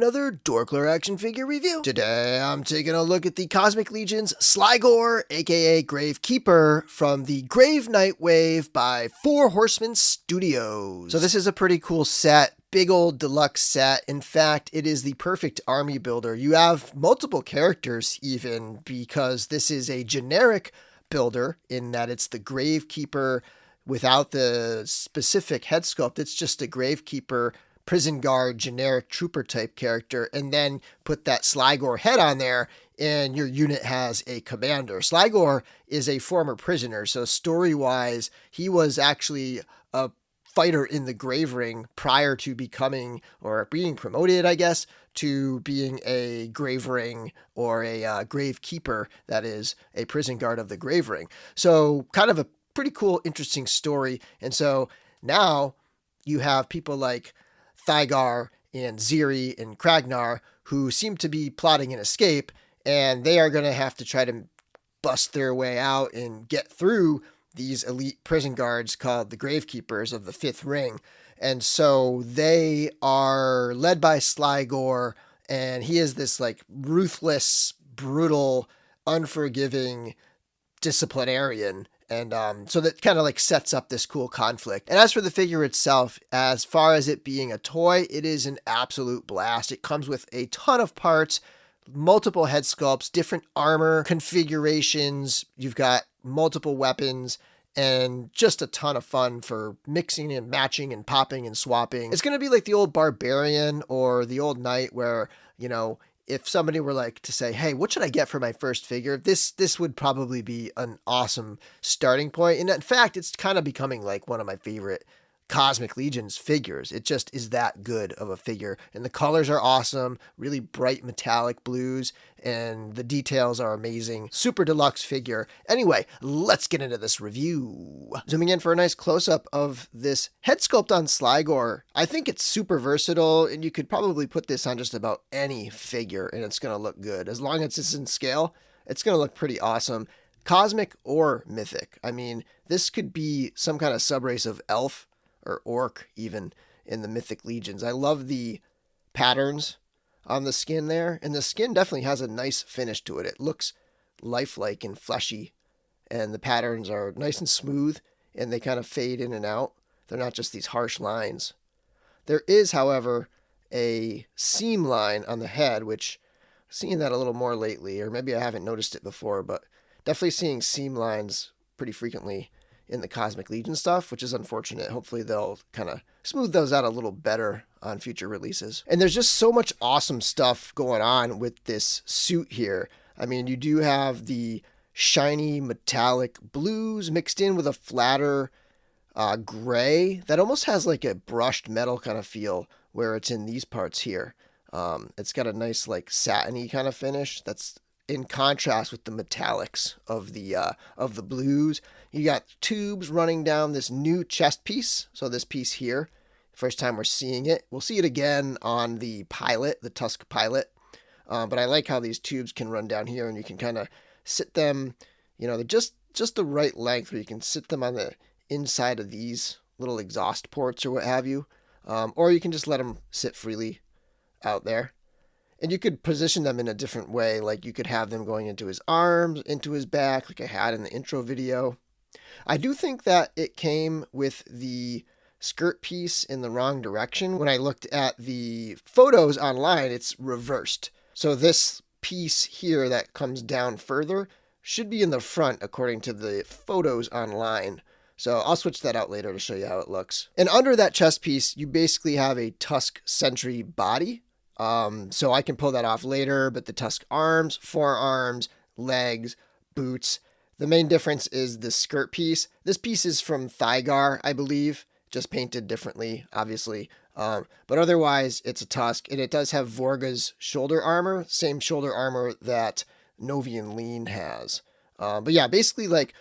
another DorkLair action figure review. Today I'm taking a look at the Cosmic Legions Slygor, aka Gravekeeper, from the Grave Knight wave by Four Horsemen Studios. So this is a pretty cool set. Big old deluxe set. In fact, it is the perfect army builder. You have multiple characters even, because this is a generic builder in that it's the Gravekeeper without the specific head sculpt. It's just a Gravekeeper prison guard generic trooper type character, and then put that Slygor head on there and your unit has a commander. Slygor is a former prisoner, so story-wise, he was actually a fighter in the Grave Ring prior to becoming, or being promoted, I guess, to being a Grave Ring or a Gravekeeper, that is, a prison guard of the Grave Ring. So kind of a pretty cool, interesting story. And so now you have people like Thygor and Ziri and Kragnar who seem to be plotting an escape, and they are going to have to try to bust their way out and get through these elite prison guards called the Gravekeepers of the Fifth Ring. And so they are led by Slygor, and he is this like ruthless, brutal, unforgiving disciplinarian. And so that kind of like sets up this cool conflict. And as for the figure itself, as far as it being a toy, it is an absolute blast. It comes with a ton of parts, multiple head sculpts, different armor configurations. You've got multiple weapons, and just a ton of fun for mixing and matching and popping and swapping. It's going to be like the old barbarian or the old knight where, you know, if somebody were like to say, hey, what should I get for my first figure? This would probably be an awesome starting point. And in fact, it's kind of becoming like one of my favorite Cosmic Legions figures. It just is that good of a figure. And the colors are awesome, really bright metallic blues, and the details are amazing. Super deluxe figure. Anyway, let's get into this review. Zooming in for a nice close-up of this head sculpt on Slygor. I think it's super versatile, and you could probably put this on just about any figure, and it's going to look good. As long as it's in scale, it's going to look pretty awesome. Cosmic or mythic. I mean, this could be some kind of subrace of elf, or orc even, in the Mythic Legions. I love the patterns on the skin there, and the skin definitely has a nice finish to it. It looks lifelike and fleshy, and the patterns are nice and smooth, and they kind of fade in and out. They're not just these harsh lines. There is, however, a seam line on the head, which I'm seeing that a little more lately, or maybe I haven't noticed it before, but definitely seeing seam lines pretty frequently in the Cosmic Legion stuff, which is unfortunate. Hopefully they'll kind of smooth those out a little better on future releases. And there's just so much awesome stuff going on with this suit here. I mean, you do have the shiny metallic blues mixed in with a flatter gray that almost has like a brushed metal kind of feel where it's in these parts here. It's got a nice like satiny kind of finish that's in contrast with the metallics of the blues. You got tubes running down this new chest piece. So this piece here, first time we're seeing it. We'll see it again on the pilot, the Tusk pilot. But I like how these tubes can run down here, and you can kind of sit them, you know, they're just the right length where you can sit them on the inside of these little exhaust ports or what have you. Or you can just let them sit freely out there. And you could position them in a different way, like you could have them going into his arms, into his back, like I had in the intro video. I do think that it came with the skirt piece in the wrong direction. When I looked at the photos online, it's reversed. So this piece here that comes down further should be in the front according to the photos online. So I'll switch that out later to show you how it looks. And under that chest piece, you basically have a Tusk Sentry body. So I can pull that off later, but the Tusk arms, forearms, legs, boots. The main difference is the skirt piece. This piece is from Thygor, I believe, just painted differently, obviously. But otherwise, it's a Tusk, and it does have Vorga's shoulder armor, same shoulder armor that Novian Lean has. But yeah, basically like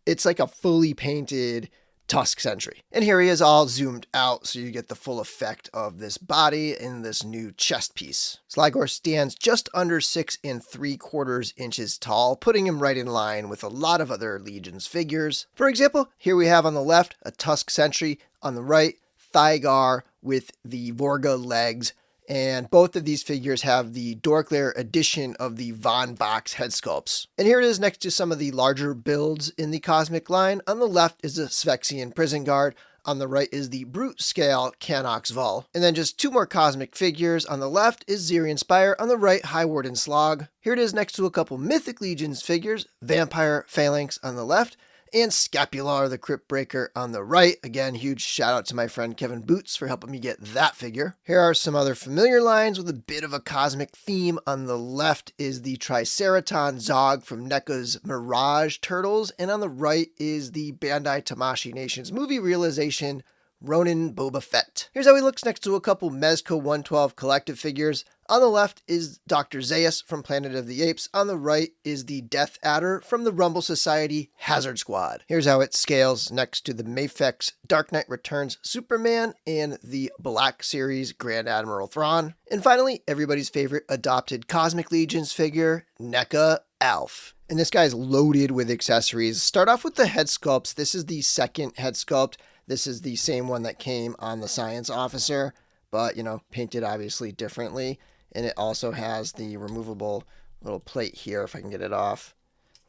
it's like a fully painted Tusk Sentry. And here he is all zoomed out so you get the full effect of this body in this new chest piece. Slygor stands just under 6 3/4 inches tall, putting him right in line with a lot of other Legions figures. For example, here we have on the left a Tusk Sentry, on the right Thygor with the Vorga legs And both of these figures have the DorkLair edition of the Von Box head sculpts. And here it is next to some of the larger builds in the Cosmic line. On the left is the Sphexian Prison Guard. On the right is the Brute Scale Canox Vol. And then just two more Cosmic figures. On the left is Xerian Spire. On the right, High Warden Slog. Here it is next to a couple Mythic Legions figures. Vampire Phalanx on the left, and Scapular the Crypt Breaker on the right. Again, huge shout out to my friend Kevin Boots for helping me get that figure. Here are some other familiar lines with a bit of a cosmic theme. On the left is the Triceraton Zog from NECA's Mirage Turtles, and on the right is the Bandai Tamashii Nations movie realization Ronin Boba Fett. Here's how he looks next to a couple Mezco 112 collective figures. On the left is Dr. Zaius from Planet of the Apes. On the right is the Death Adder from the Rumble Society Hazard Squad. Here's how it scales next to the Mafex Dark Knight Returns Superman and the Black Series Grand Admiral Thrawn. And finally, everybody's favorite adopted Cosmic Legions figure, NECA Alf. And this guy's loaded with accessories. Start off with the head sculpts. This is the second head sculpt. This is the same one that came on the Science Officer, but, painted obviously differently. And it also has the removable little plate here, if I can get it off.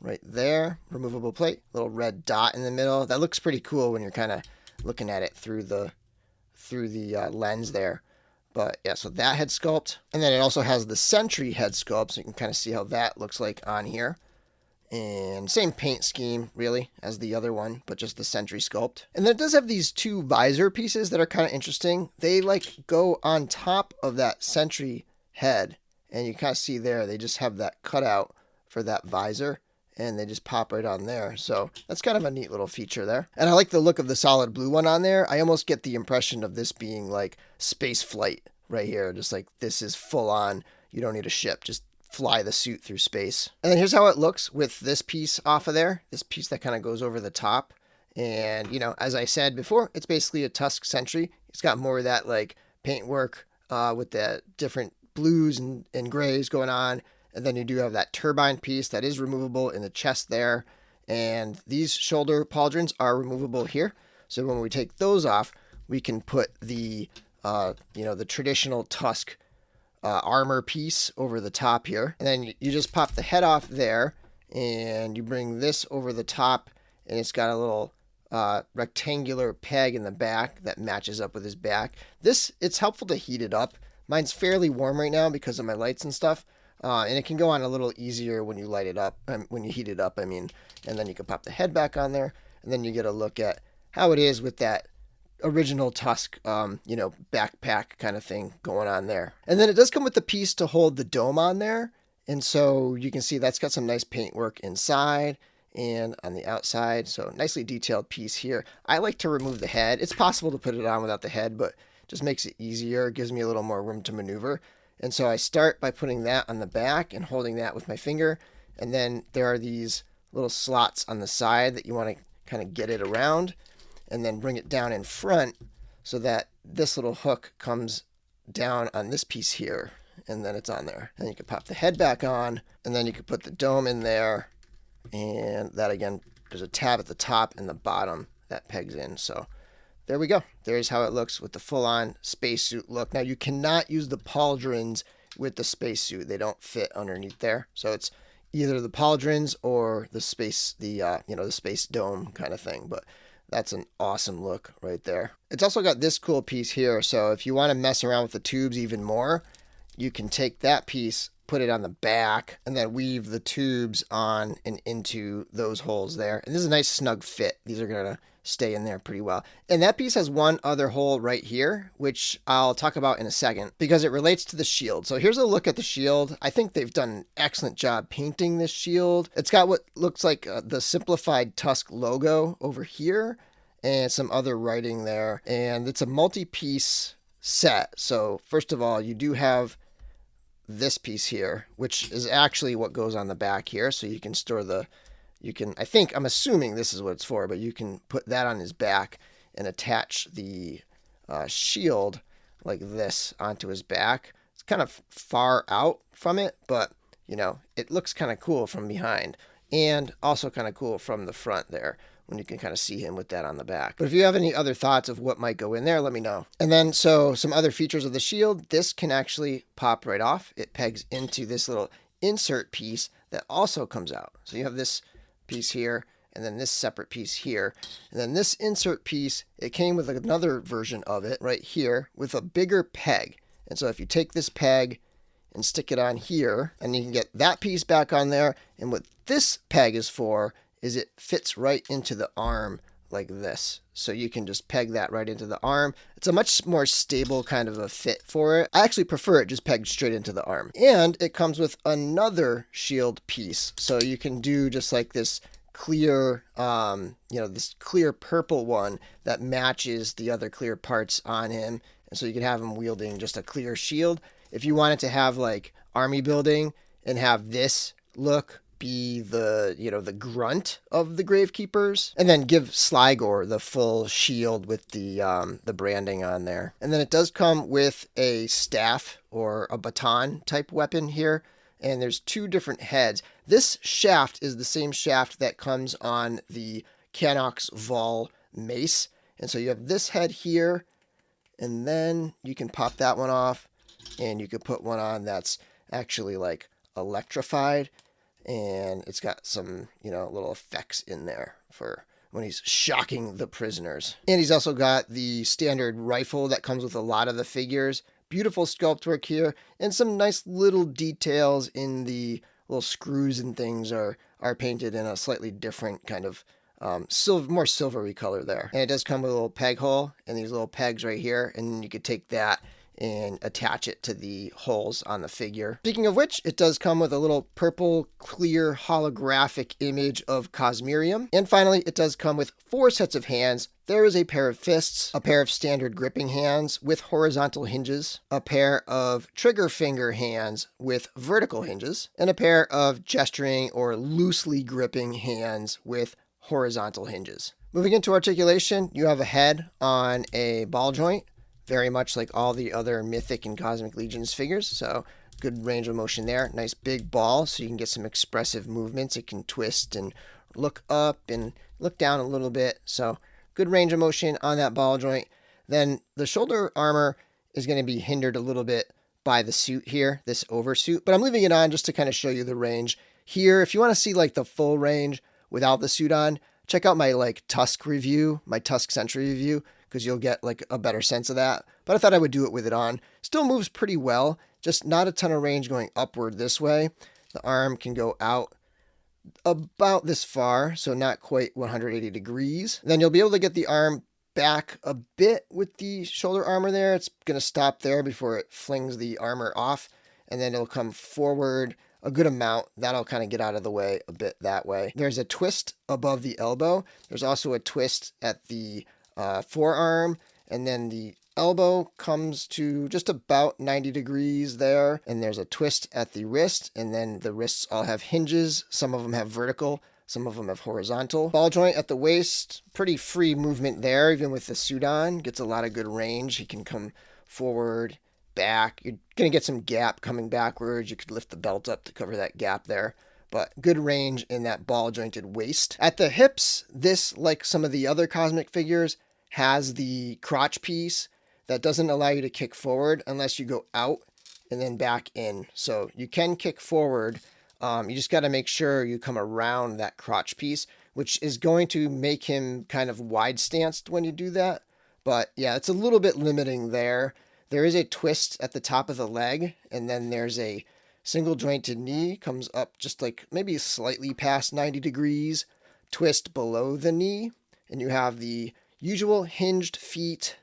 Right there, removable plate, little red dot in the middle. That looks pretty cool when you're kind of looking at it through the lens there. But yeah, so that head sculpt. And then it also has the Sentry head sculpt, so you can kind of see how that looks like on here. And same paint scheme, really, as the other one, but just the Sentry sculpt. And then it does have these two visor pieces that are kind of interesting. They go on top of that Sentry head, and you kind of see there, they just have that cutout for that visor, and they just pop right on there. So that's kind of a neat little feature there. And I like the look of the solid blue one on there. I almost get the impression of this being like space flight right here. Just like this is full on, you don't need a ship, just fly the suit through space. And then here's how it looks with this piece off of there, this piece that kind of goes over the top. And, as I said before, it's basically a Tusk Sentry. It's got more of that like paintwork with the different blues and grays going on. And then you do have that turbine piece that is removable in the chest there. And these shoulder pauldrons are removable here. So when we take those off, we can put the, the traditional Tusk armor piece over the top here. And then you just pop the head off there, and you bring this over the top, and it's got a little rectangular peg in the back that matches up with his back. It's helpful to heat it up. Mine's fairly warm right now because of my lights and stuff. And it can go on a little easier when you light it up, when you heat it up, and then you can pop the head back on there, and then you get a look at how it is with that original Tusk, backpack kind of thing going on there. And then it does come with the piece to hold the dome on there. And so you can see that's got some nice paintwork inside and on the outside. So nicely detailed piece here. I like to remove the head. It's possible to put it on without the head, but just makes it easier. It gives me a little more room to maneuver. And so I start by putting that on the back and holding that with my finger. And then there are these little slots on the side that you want to kind of get it around, and then bring it down in front so that this little hook comes down on this piece here, and then it's on there. And you can pop the head back on, and then you can put the dome in there, and that again, there's a tab at the top and the bottom that pegs in. So there we go. There's how it looks with the full-on spacesuit look. Now you cannot use the pauldrons with the spacesuit. They don't fit underneath there. So it's either the pauldrons or the space, the space dome kind of thing. But that's an awesome look right there. It's also got this cool piece here. So if you want to mess around with the tubes even more, you can take that piece, put it on the back, and then weave the tubes on and into those holes there. And this is a nice snug fit. These are going to stay in there pretty well. And that piece has one other hole right here, which I'll talk about in a second because it relates to the shield. So here's a look at the shield. I think they've done an excellent job painting this shield. It's got what looks like the simplified Tusk logo over here and some other writing there. And it's a multi-piece set. So first of all, you do have this piece here, which is actually what goes on the back here. So you can store I'm assuming this is what it's for, but you can put that on his back and attach the shield like this onto his back. It's kind of far out from it, but it looks kind of cool from behind and also kind of cool from the front there. when you can kind of see him with that on the back. But if you have any other thoughts of what might go in there, let me know. And then, so some other features of the shield, this can actually pop right off. It pegs into this little insert piece that also comes out. So you have this piece here, and then this separate piece here. And then this insert piece, it came with another version of it right here with a bigger peg. And so if you take this peg and stick it on here, and you can get that piece back on there. And what this peg is for is it fits right into the arm like this. So you can just peg that right into the arm. It's a much more stable kind of a fit for it. I actually prefer it just pegged straight into the arm. And it comes with another shield piece. So you can do just like this clear, this clear purple one that matches the other clear parts on him. And so you can have him wielding just a clear shield. If you wanted to have like army building and have this look be the grunt of the Gravekeepers, and then give Slygor the full shield with the branding on there. And then it does come with a staff or a baton type weapon here, and there's two different heads. This shaft is the same shaft that comes on the Canox Vol mace, and so you have this head here, and then you can pop that one off, and you could put one on that's actually like electrified. And it's got some, little effects in there for when he's shocking the prisoners. And he's also got the standard rifle that comes with a lot of the figures. Beautiful sculpt work here, and some nice little details in the little screws and things are painted in a slightly different kind of more silvery color there. And it does come with a little peg hole and these little pegs right here, and you could take that and attach it to the holes on the figure. Speaking of which, it does come with a little purple clear holographic image of Cosmerium. And finally, it does come with 4 sets of hands. There is a pair of fists, a pair of standard gripping hands with horizontal hinges, a pair of trigger finger hands with vertical hinges, and a pair of gesturing or loosely gripping hands with horizontal hinges. Moving into articulation, you have a head on a ball joint, very much like all the other Mythic and Cosmic Legions figures, so good range of motion there. Nice big ball, so you can get some expressive movements. It can twist and look up and look down a little bit, so good range of motion on that ball joint. Then the shoulder armor is going to be hindered a little bit by the suit here, this oversuit, but I'm leaving it on just to kind of show you the range. Here, if you want to see like the full range without the suit on, check out my Tusk review, my Tusk Sentry review, because you'll get like a better sense of that. But I thought I would do it with it on. Still moves pretty well, just not a ton of range going upward this way. The arm can go out about this far, so not quite 180 degrees. Then you'll be able to get the arm back a bit with the shoulder armor there. It's going to stop there before it flings the armor off, and then it'll come forward a good amount. That'll kind of get out of the way a bit that way. There's a twist above the elbow. There's also a twist at the forearm, and then the elbow comes to just about 90 degrees there, and there's a twist at the wrist, and then the wrists all have hinges. Some of them have vertical, some of them have horizontal. Ball joint at the waist, pretty free movement there, even with the suit on. Gets a lot of good range. He can come forward, back. You're going to get some gap coming backwards. You could lift the belt up to cover that gap there, but good range in that ball jointed waist. At the hips, this, like some of the other Cosmic figures, has the crotch piece that doesn't allow you to kick forward unless you go out and then back in. So you can kick forward. You just got to make sure you come around that crotch piece, which is going to make him kind of wide stanced when you do that. But yeah, it's a little bit limiting there. There is a twist at the top of the leg, and then there's a single jointed knee, comes up just like maybe slightly past 90 degrees, twist below the knee, and you have the usual hinged feet,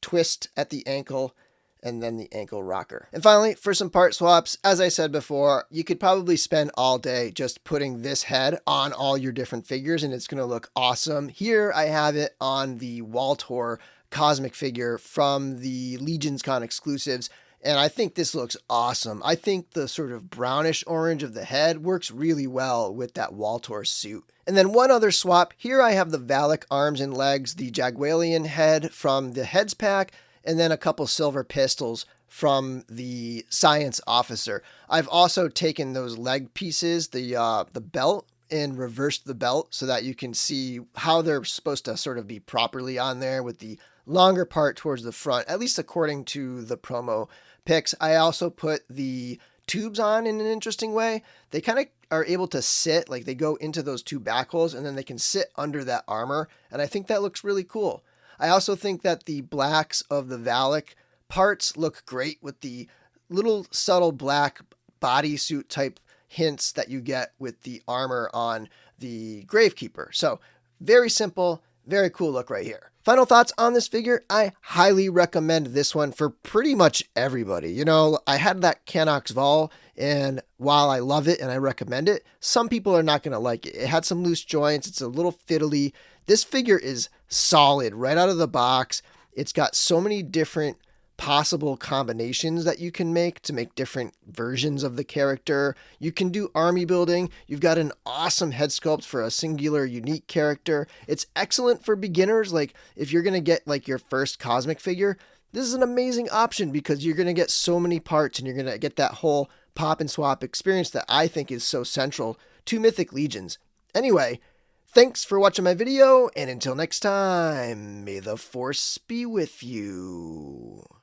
twist at the ankle, and then the ankle rocker. And finally, for some part swaps, as I said before, you could probably spend all day just putting this head on all your different figures, and it's going to look awesome. Here I have it on the Hvalkatar Cosmic figure from the Legions Con exclusives, and I think this looks awesome. I think the sort of brownish orange of the head works really well with that Hvalkatar suit. And then one other swap, here I have the Valak arms and legs, the Jagualian head from the Heads pack, and then a couple silver pistols from the Science Officer. I've also taken those leg pieces, the belt and reversed the belt so that you can see how they're supposed to sort of be properly on there with the longer part towards the front, at least according to the promo pics. I also put the tubes on in an interesting way. They kind of are able to sit, like they go into those two back holes and then they can sit under that armor. And I think that looks really cool. I also think that the blacks of the Valak parts look great with the little subtle black bodysuit type hints that you get with the armor on the Gravekeeper. So very simple, very cool look right here. Final thoughts on this figure. I highly recommend this one for pretty much everybody. You know, I had that Canox Vol, and while I love it and I recommend it, some people are not going to like it. It had some loose joints. It's a little fiddly. This figure is solid right out of the box. It's got so many different possible combinations that you can make to make different versions of the character. You can do army building. You've got an awesome head sculpt for a singular unique character. It's excellent for beginners. Like if you're going to get like your first Cosmic figure, this is an amazing option because you're going to get so many parts and you're going to get that whole pop and swap experience that I think is so central to Mythic Legions. Anyway, thanks for watching my video, and until next time, may the Force be with you.